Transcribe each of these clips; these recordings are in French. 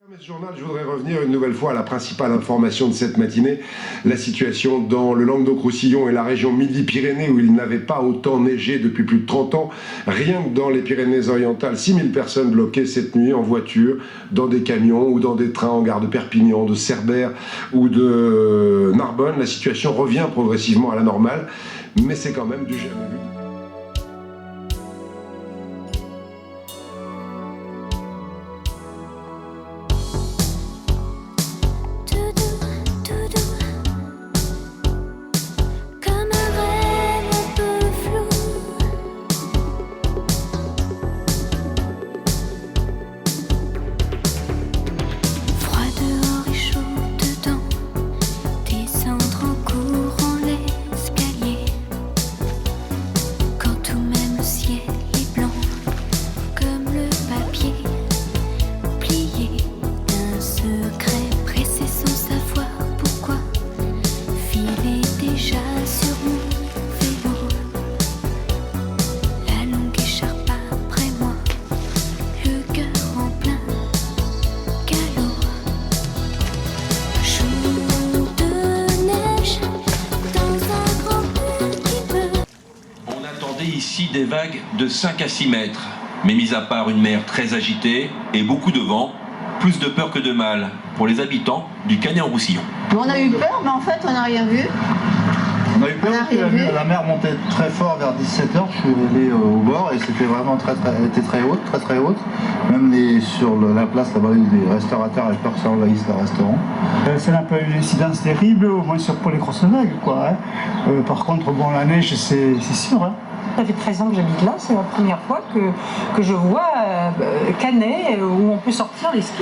Dans ce journal, je voudrais revenir une nouvelle fois à la principale information de cette matinée, la situation dans le Languedoc-Roussillon et la région Midi-Pyrénées où il n'avait pas autant neigé depuis plus de 30 ans. Rien que dans les Pyrénées-Orientales, 6000 personnes bloquées cette nuit en voiture, dans des camions ou dans des trains en gare de Perpignan, de Cerbère ou de Narbonne. La situation revient progressivement à la normale, mais c'est quand même du jamais vu. Ici des vagues de 5 à 6 mètres, mais mis à part une mer très agitée et beaucoup de vent, plus de peur que de mal pour les habitants du Canet-en-Roussillon. On a eu peur, mais en fait on n'a rien vu. On a eu peur parce que la mer montait très fort vers 17h, je suis allé au bord et c'était vraiment elle était très haute. Même sur la place là-bas, les restaurateurs avaient peur que ça envahisse le restaurant. C'est un peu une incidence terrible, au moins pour les grosses vagues, quoi. Par contre, bon, la neige, c'est sûr. Hein. Ça fait 13 ans que j'habite là, c'est la première fois que je vois Canet où on peut sortir les skis.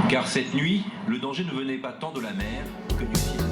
Car cette nuit, le danger ne venait pas tant de la mer que du ciel.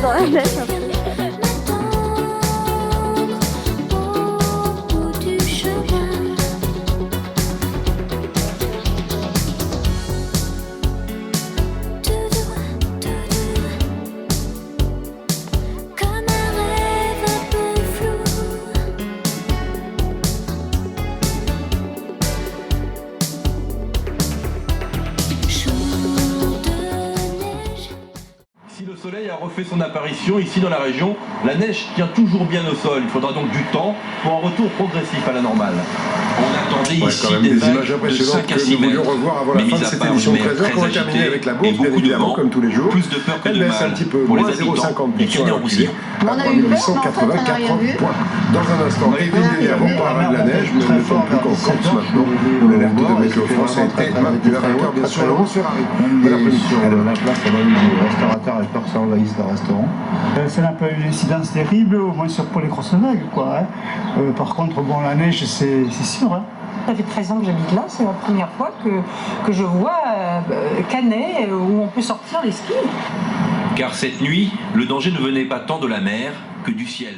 Dans la neige. Le soleil a refait son apparition ici dans la région. La neige tient toujours bien au sol. Il faudra donc du temps pour un retour progressif à la normale. On attendait ici des vagues de 5 à 6 mètres, mais mis à part une mer très agitée et beaucoup de vent, plus de peur que de mal pour les habitants du Canet-en-Roussillon. On a eu peur, mais en fait on n'a rien vu. Dans un instant, évidemment, on parlera de la neige, mais ne tombe plus qu'en Corse maintenant, où l'alerte de Météo France a été maintenue. Bien sûr, Laurence Ferrari. Même sur la place, les restaurateurs avaient peur que ça envahisse le restaurant. C'est un peu une incidence terrible, au moins pour les grosses vagues, quoi. Par contre, bon, la neige, c'est sûr. Hein. Ça fait 13 ans que j'habite là, c'est la première fois que je vois Canet où on peut sortir les skis. Car cette nuit, le danger ne venait pas tant de la mer que du ciel.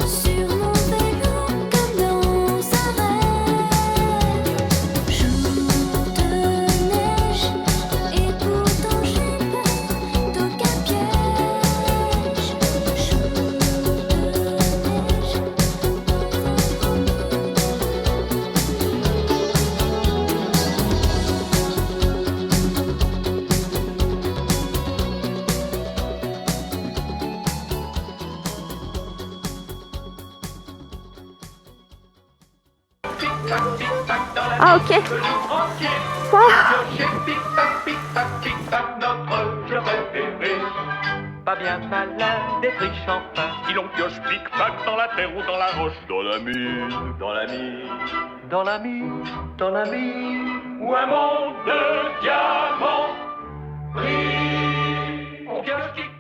Sur mon vélo comme dans Ah, ok. Wow. Pas bien malin, des friches enfin. Si l'on pioche pic-pac dans la terre ou dans la roche, dans la mine, dans la mine, dans la mine, dans la mine, ou un monde de diamants. On pioche pic